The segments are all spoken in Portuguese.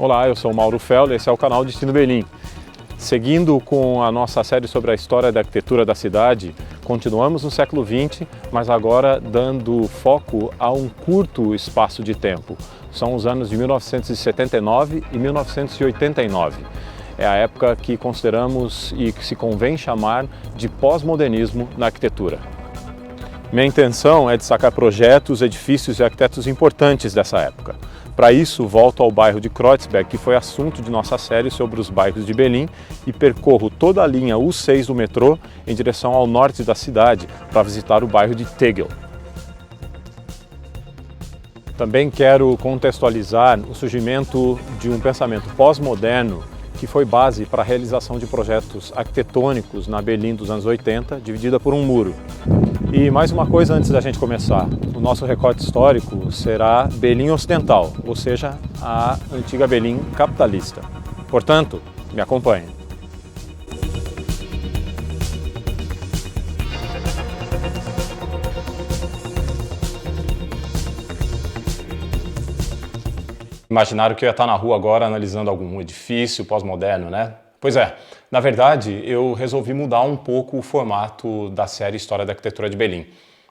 Olá, eu sou o Mauro Fel, esse é o canal Destino Belém. Seguindo com a nossa série sobre a história da arquitetura da cidade, continuamos no século XX, mas agora dando foco a um curto espaço de tempo. São os anos de 1979 e 1989. É a época que consideramos e que se convém chamar de pós-modernismo na arquitetura. Minha intenção é destacar projetos, edifícios e arquitetos importantes dessa época. Para isso, volto ao bairro de Kreuzberg, que foi assunto de nossa série sobre os bairros de Berlim, e percorro toda a linha U6 do metrô em direção ao norte da cidade para visitar o bairro de Tegel. Também quero contextualizar o surgimento de um pensamento pós-moderno que foi base para a realização de projetos arquitetônicos na Berlim dos anos 80, dividida por um muro. E mais uma coisa antes da gente começar, o nosso recorte histórico será Berlim Ocidental, ou seja, a antiga Berlim capitalista. Portanto, me acompanhe. Imaginaram que eu ia estar na rua agora analisando algum edifício pós-moderno, né? Pois é, na verdade eu resolvi mudar um pouco o formato da série História da Arquitetura de Berlim.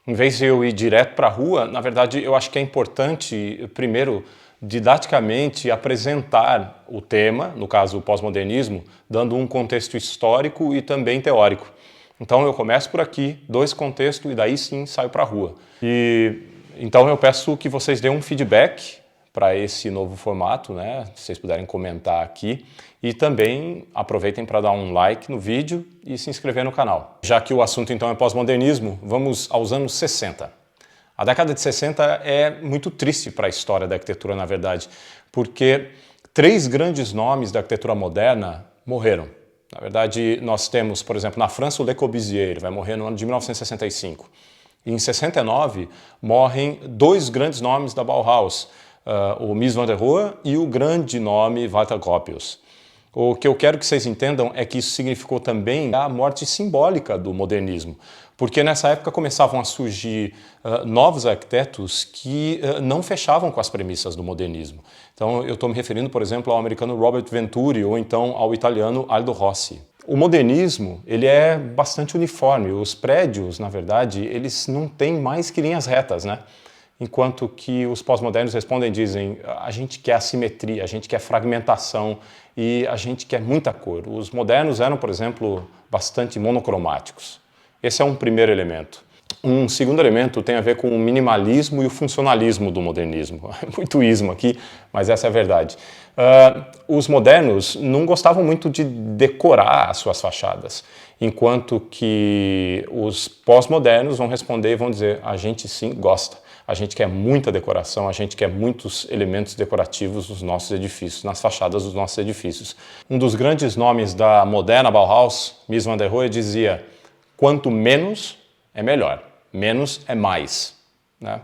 Em vez de eu ir direto para a rua, na verdade eu acho que é importante, primeiro, didaticamente apresentar o tema, no caso o pós-modernismo, dando um contexto histórico e também teórico. Então eu começo por aqui, dou esse contexto e daí sim saio para a rua. Então eu peço que vocês deem um feedback para esse novo formato, né? Se vocês puderem comentar aqui. E também aproveitem para dar um like no vídeo e se inscrever no canal. Já que o assunto então é pós-modernismo, vamos aos anos 60. A década de 60 é muito triste para a história da arquitetura, na verdade, porque 3 grandes nomes da arquitetura moderna morreram. Na verdade, nós temos, por exemplo, na França, o Le Corbusier, ele vai morrer no ano de 1965. E em 69 morrem 2 grandes nomes da Bauhaus, o Mies van der Rohe e o grande nome Walter Gropius. O que eu quero que vocês entendam é que isso significou também a morte simbólica do modernismo, porque nessa época começavam a surgir novos arquitetos que não fechavam com as premissas do modernismo. Então eu estou me referindo, por exemplo, ao americano Robert Venturi ou então ao italiano Aldo Rossi. O modernismo ele é bastante uniforme, os prédios, na verdade, eles não têm mais que linhas retas, né? Enquanto que os pós-modernos respondem e dizem a gente quer assimetria, a gente quer fragmentação e a gente quer muita cor. Os modernos eram, por exemplo, bastante monocromáticos. Esse é um primeiro elemento. Um segundo elemento tem a ver com o minimalismo e o funcionalismo do modernismo. Muito ismo aqui, mas essa é a verdade. Os modernos não gostavam muito de decorar as suas fachadas, enquanto que os pós-modernos vão responder e vão dizer a gente sim gosta. A gente quer muita decoração, a gente quer muitos elementos decorativos nos nossos edifícios, nas fachadas dos nossos edifícios. Um dos grandes nomes da moderna Bauhaus, Mies van der Rohe, dizia quanto menos é melhor, menos é mais, né?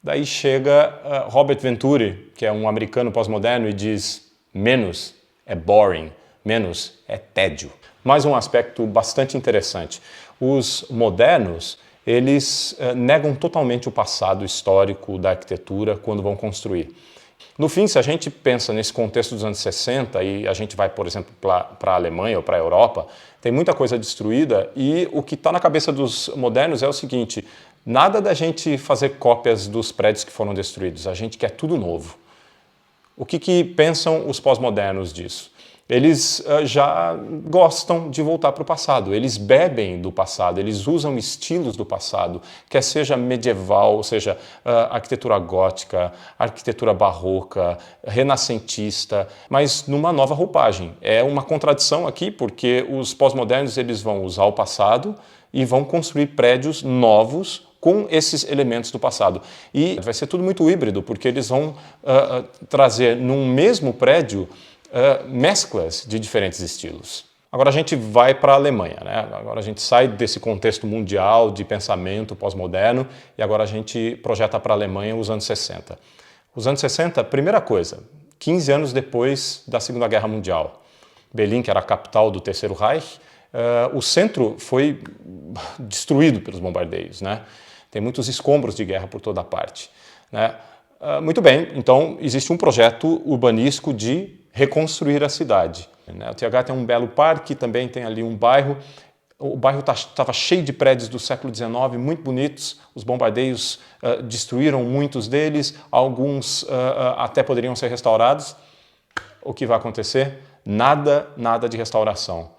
Daí chega Robert Venturi, que é um americano pós-moderno, e diz menos é boring, menos é tédio. Mais um aspecto bastante interessante. Os modernos eles negam totalmente o passado histórico da arquitetura quando vão construir. No fim, se a gente pensa nesse contexto dos anos 60 e a gente vai, por exemplo, para a Alemanha ou para a Europa, tem muita coisa destruída e o que está na cabeça dos modernos é o seguinte, nada da gente fazer cópias dos prédios que foram destruídos, a gente quer tudo novo. O que pensam os pós-modernos disso? Eles já gostam de voltar para o passado, eles bebem do passado, eles usam estilos do passado, quer seja medieval, ou seja, arquitetura gótica, arquitetura barroca, renascentista, mas numa nova roupagem. É uma contradição aqui, porque os pós-modernos eles vão usar o passado e vão construir prédios novos com esses elementos do passado. E vai ser tudo muito híbrido, porque eles vão trazer num mesmo prédio mesclas de diferentes estilos. Agora a gente vai para a Alemanha, né? Agora a gente sai desse contexto mundial de pensamento pós-moderno e agora a gente projeta para a Alemanha os anos 60. Os anos 60, primeira coisa, 15 anos depois da Segunda Guerra Mundial. Berlim, que era a capital do Terceiro Reich, o centro foi destruído pelos bombardeios, né? Tem muitos escombros de guerra por toda parte, né? Muito bem, então existe um projeto urbanístico de reconstruir a cidade. O TH tem um belo parque, também tem ali um bairro. O bairro estava cheio de prédios do século XIX, muito bonitos. Os bombardeios destruíram muitos deles, alguns até poderiam ser restaurados. O que vai acontecer? Nada de restauração.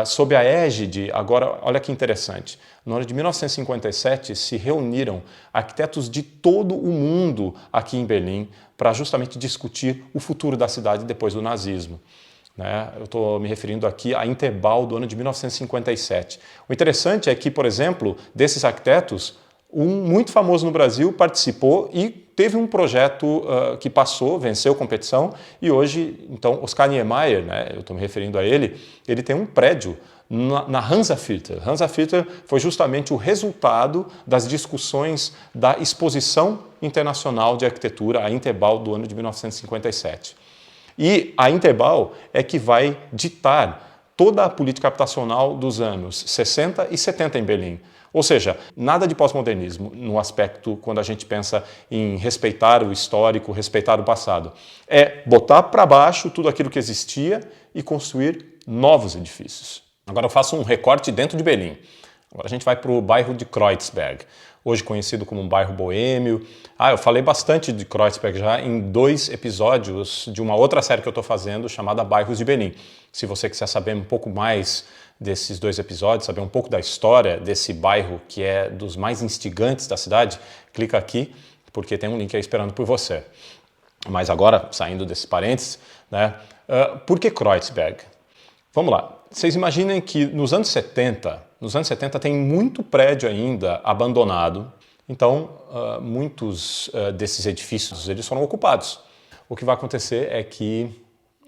Sob a égide, agora, olha que interessante, no ano de 1957 se reuniram arquitetos de todo o mundo aqui em Berlim para justamente discutir o futuro da cidade depois do nazismo. Eu estou me referindo aqui à Interbau do ano de 1957. O interessante é que, por exemplo, desses arquitetos, um muito famoso no Brasil participou e teve um projeto que passou, venceu competição, e hoje, então, Oscar Niemeyer, eu estou me referindo a ele tem um prédio na Hansa-Viertel. Hansa-Viertel foi justamente o resultado das discussões da Exposição Internacional de Arquitetura, a Interbau do ano de 1957. E a Interbau é que vai ditar toda a política habitacional dos anos 60 e 70 em Berlim. Ou seja, nada de pós-modernismo no aspecto quando a gente pensa em respeitar o histórico, respeitar o passado. É botar para baixo tudo aquilo que existia e construir novos edifícios. Agora eu faço um recorte dentro de Berlim. Agora a gente vai para o bairro de Kreuzberg, hoje conhecido como um bairro boêmio. Eu falei bastante de Kreuzberg já em 2 episódios de uma outra série que eu estou fazendo chamada Bairros de Berlim. Se você quiser saber um pouco mais desses 2 episódios, saber um pouco da história desse bairro que é dos mais instigantes da cidade, clica aqui porque tem um link aí esperando por você. Mas agora, saindo desses parênteses, por que Kreuzberg? Vamos lá. Vocês imaginem que nos anos 70 tem muito prédio ainda abandonado, então muitos desses edifícios eles foram ocupados. O que vai acontecer é que,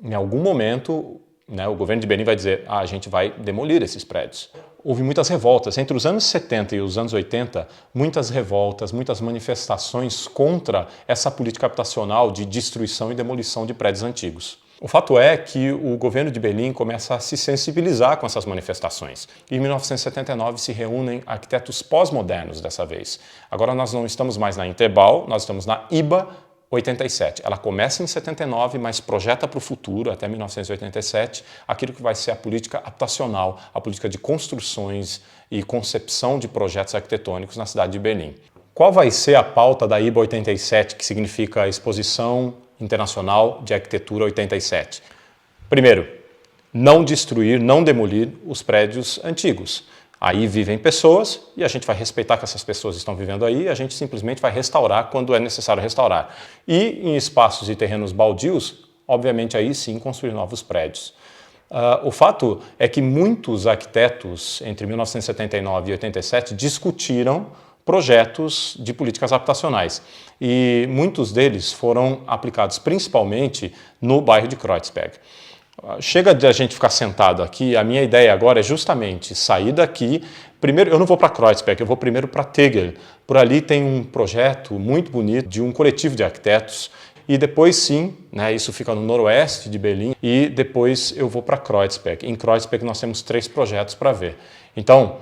em algum momento, o governo de Berlim vai dizer, a gente vai demolir esses prédios. Houve muitas revoltas. Entre os anos 70 e os anos 80, muitas revoltas, muitas manifestações contra essa política habitacional de destruição e demolição de prédios antigos. O fato é que o governo de Berlim começa a se sensibilizar com essas manifestações. Em 1979 se reúnem arquitetos pós-modernos dessa vez. Agora nós não estamos mais na Interbau, nós estamos na IBA 87. Ela começa em 79, mas projeta para o futuro, até 1987, aquilo que vai ser a política habitacional, a política de construções e concepção de projetos arquitetônicos na cidade de Berlim. Qual vai ser a pauta da IBA 87, que significa a Exposição Internacional de Arquitetura 87? Primeiro, não destruir, não demolir os prédios antigos. Aí vivem pessoas e a gente vai respeitar que essas pessoas estão vivendo aí e a gente simplesmente vai restaurar quando é necessário restaurar. E em espaços e terrenos baldios, obviamente aí sim construir novos prédios. O fato é que muitos arquitetos entre 1979 e 87 discutiram projetos de políticas habitacionais e muitos deles foram aplicados principalmente no bairro de Kreuzberg. Chega de a gente ficar sentado aqui, a minha ideia agora é justamente sair daqui. Primeiro, eu não vou para Kreuzberg, eu vou primeiro para Tegel. Por ali tem um projeto muito bonito de um coletivo de arquitetos e depois sim, isso fica no noroeste de Berlim e depois eu vou para Kreuzberg. Em Kreuzberg nós temos 3 projetos para ver. Então,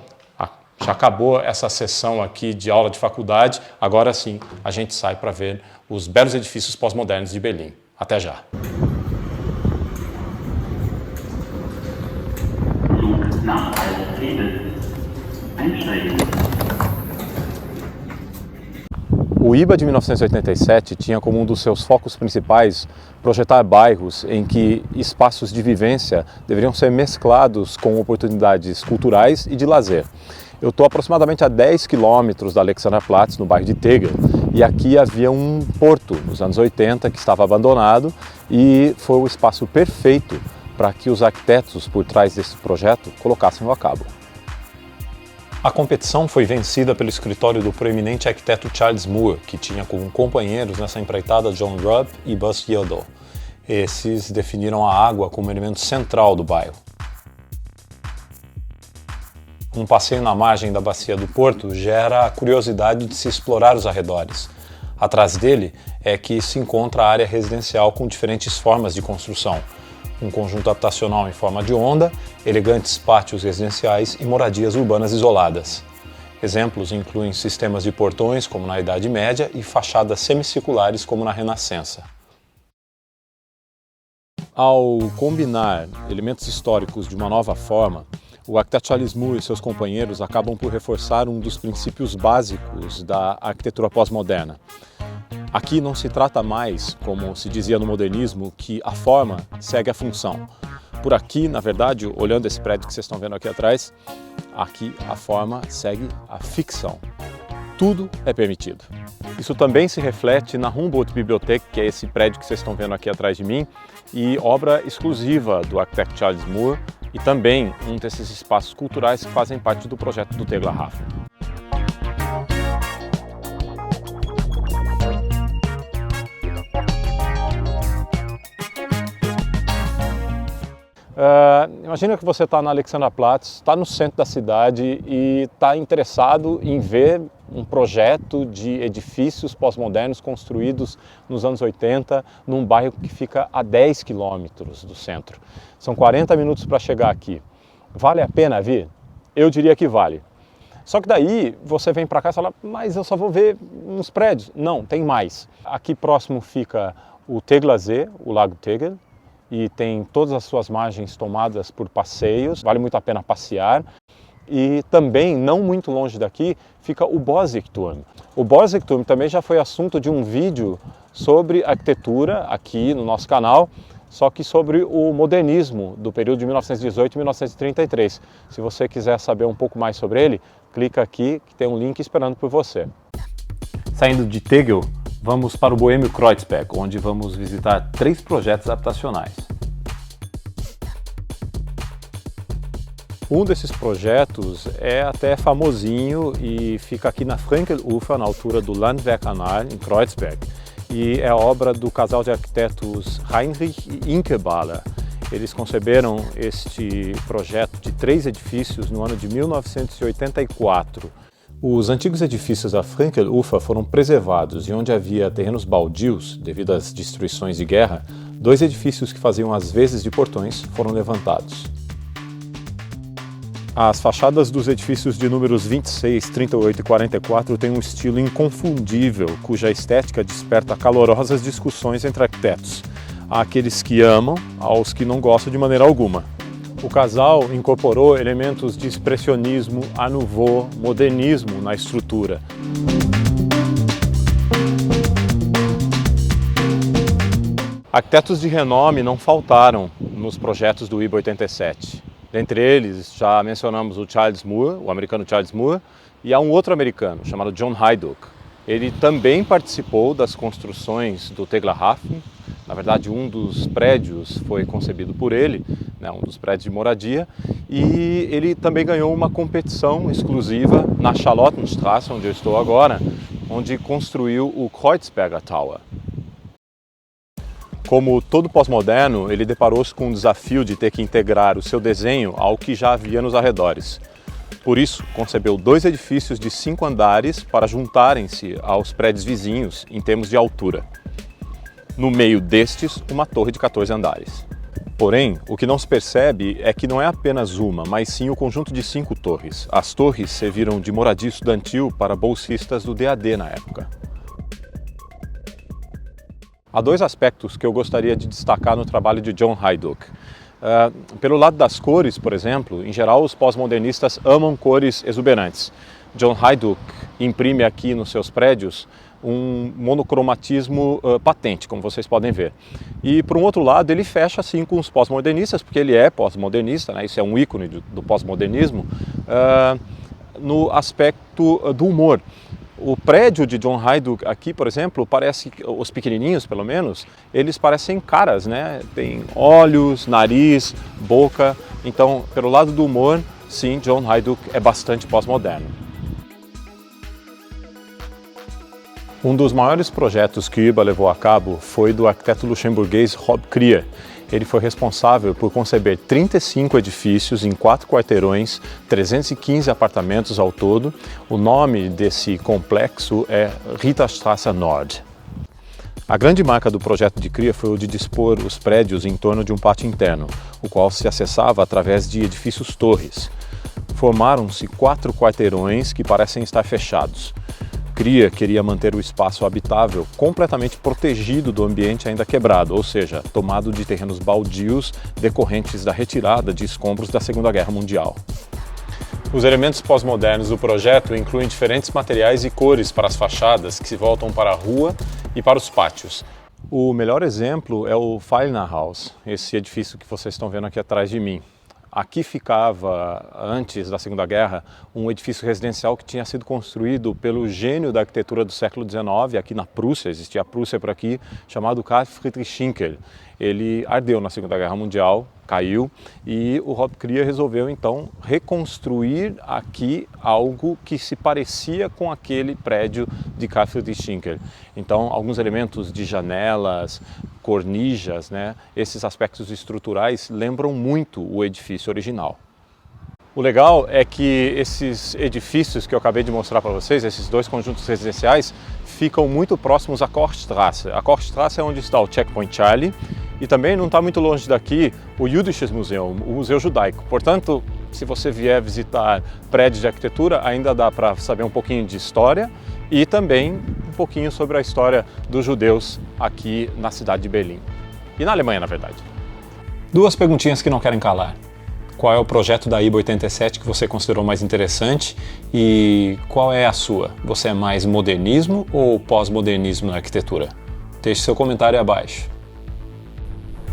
já acabou essa sessão aqui de aula de faculdade, agora sim a gente sai para ver os belos edifícios pós-modernos de Berlim. Até já! O IBA de 1987 tinha como um dos seus focos principais projetar bairros em que espaços de vivência deveriam ser mesclados com oportunidades culturais e de lazer. Eu estou aproximadamente a 10 quilômetros da Alexanderplatz, no bairro de Tegel, e aqui havia um porto nos anos 80 que estava abandonado e foi o espaço perfeito para que os arquitetos por trás desse projeto colocassem-o a cabo. A competição foi vencida pelo escritório do proeminente arquiteto Charles Moore, que tinha como companheiros nessa empreitada John Rupp e Buzz Yodel. Esses definiram a água como elemento central do bairro. Um passeio na margem da bacia do Porto gera a curiosidade de se explorar os arredores. Atrás dele é que se encontra a área residencial com diferentes formas de construção. Um conjunto habitacional em forma de onda, elegantes pátios residenciais e moradias urbanas isoladas. Exemplos incluem sistemas de portões, como na Idade Média, e fachadas semicirculares, como na Renascença. Ao combinar elementos históricos de uma nova forma, o arquiteto Charles Moore e seus companheiros acabam por reforçar um dos princípios básicos da arquitetura pós-moderna. Aqui não se trata mais, como se dizia no modernismo, que a forma segue a função. Por aqui, na verdade, olhando esse prédio que vocês estão vendo aqui atrás, aqui a forma segue a ficção. Tudo é permitido. Isso também se reflete na Humboldt Bibliothek, que é esse prédio que vocês estão vendo aqui atrás de mim, e obra exclusiva do arquiteto Charles Moore, e também um desses espaços culturais que fazem parte do projeto do Teglerhafen. Imagina que você está na Alexanderplatz, está no centro da cidade e está interessado em ver um projeto de edifícios pós-modernos construídos nos anos 80 num bairro que fica a 10 quilômetros do centro. São 40 minutos para chegar aqui. Vale a pena vir? Eu diria que vale. Só que daí você vem para cá e fala, mas eu só vou ver uns prédios. Não, tem mais. Aqui próximo fica o Tegernsee, o Lago Tegel, e tem todas as suas margens tomadas por passeios, vale muito a pena passear. E também, não muito longe daqui, fica o Borsigturm. O Borsigturm também já foi assunto de um vídeo sobre arquitetura aqui no nosso canal, só que sobre o modernismo do período de 1918 e 1933. Se você quiser saber um pouco mais sobre ele, clica aqui que tem um link esperando por você. Saindo de Tegel, vamos para o boêmio Kreuzberg, onde vamos visitar 3 projetos habitacionais. Um desses projetos é até famosinho e fica aqui na Frankelufer, na altura do Landwehrkanal, em Kreuzberg. E é obra do casal de arquitetos Heinrich e Inke Baller. Eles conceberam este projeto de 3 edifícios no ano de 1984. Os antigos edifícios da Frankelufer foram preservados e onde havia terrenos baldios, devido às destruições de guerra, 2 edifícios que faziam as vezes de portões foram levantados. As fachadas dos edifícios de números 26, 38 e 44 têm um estilo inconfundível, cuja estética desperta calorosas discussões entre arquitetos. Há aqueles que amam, aos que não gostam de maneira alguma. O casal incorporou elementos de expressionismo, art nouveau, modernismo na estrutura. Arquitetos de renome não faltaram nos projetos do IBA 87. Dentre eles, já mencionamos o Charles Moore, o americano Charles Moore, e há um outro americano, chamado John Hajduk. Ele também participou das construções do Teglerhafen. Na verdade, um dos prédios foi concebido por ele, né, um dos prédios de moradia, e ele também ganhou uma competição exclusiva na Charlottenstraße, onde eu estou agora, onde construiu o Kreuzberger Tower. Como todo pós-moderno, ele deparou-se com o desafio de ter que integrar o seu desenho ao que já havia nos arredores. Por isso, concebeu 2 edifícios de 5 andares para juntarem-se aos prédios vizinhos em termos de altura. No meio destes, uma torre de 14 andares. Porém, o que não se percebe é que não é apenas uma, mas sim o conjunto de 5 torres. As torres serviram de moradia estudantil para bolsistas do DAD na época. Há 2 aspectos que eu gostaria de destacar no trabalho de John Hajduk. Pelo lado das cores, por exemplo, em geral os pós-modernistas amam cores exuberantes. John Hajduk imprime aqui nos seus prédios um monocromatismo patente, como vocês podem ver. E, por um outro lado, ele fecha assim com os pós-modernistas, porque ele é pós-modernista, né? Isso é um ícone do pós-modernismo, no aspecto do humor. O prédio de John Hajduk aqui, por exemplo, parece, os pequenininhos pelo menos, eles parecem caras, né? Tem olhos, nariz, boca. Então, pelo lado do humor, sim, John Hajduk é bastante pós-moderno. Um dos maiores projetos que o IBA levou a cabo foi do arquiteto luxemburguês Rob Krier. Ele foi responsável por conceber 35 edifícios em 4 quarteirões, 315 apartamentos ao todo. O nome desse complexo é Ritterstraße Nord. A grande marca do projeto de Krier foi o de dispor os prédios em torno de um pátio interno, o qual se acessava através de edifícios torres. Formaram-se 4 quarteirões que parecem estar fechados. Cria queria manter o espaço habitável completamente protegido do ambiente ainda quebrado, ou seja, tomado de terrenos baldios decorrentes da retirada de escombros da Segunda Guerra Mundial. Os elementos pós-modernos do projeto incluem diferentes materiais e cores para as fachadas que se voltam para a rua e para os pátios. O melhor exemplo é o Feilner Haus, esse edifício que vocês estão vendo aqui atrás de mim. Aqui ficava, antes da Segunda Guerra, um edifício residencial que tinha sido construído pelo gênio da arquitetura do século XIX, aqui na Prússia, existia a Prússia por aqui, chamado Carl Friedrich Schinkel. Ele ardeu na Segunda Guerra Mundial, caiu, e o Rob Cria resolveu então reconstruir aqui algo que se parecia com aquele prédio de Carl Friedrich Schinkel. Então, alguns elementos de janelas, cornijas, esses aspectos estruturais lembram muito o edifício original. O legal é que esses edifícios que eu acabei de mostrar para vocês, esses 2 conjuntos residenciais, ficam muito próximos à Kochstrasse. A Kochstrasse é onde está o Checkpoint Charlie e também não está muito longe daqui o Jüdisches Museum, o Museu Judaico. Portanto, se você vier visitar prédios de arquitetura, ainda dá para saber um pouquinho de história e também um pouquinho sobre a história dos judeus aqui na cidade de Berlim. E na Alemanha, na verdade. 2 perguntinhas que não querem calar. Qual é o projeto da IBA 87 que você considerou mais interessante e qual é a sua? Você é mais modernismo ou pós-modernismo na arquitetura? Deixe seu comentário abaixo.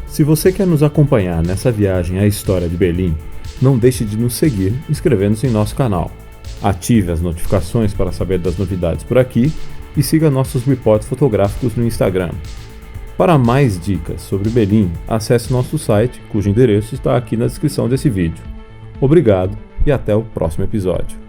Se você quer nos acompanhar nessa viagem à história de Berlim, não deixe de nos seguir inscrevendo-se em nosso canal. Ative as notificações para saber das novidades por aqui e siga nossos reportes fotográficos no Instagram. Para mais dicas sobre Berlim, acesse nosso site, cujo endereço está aqui na descrição desse vídeo. Obrigado e até o próximo episódio.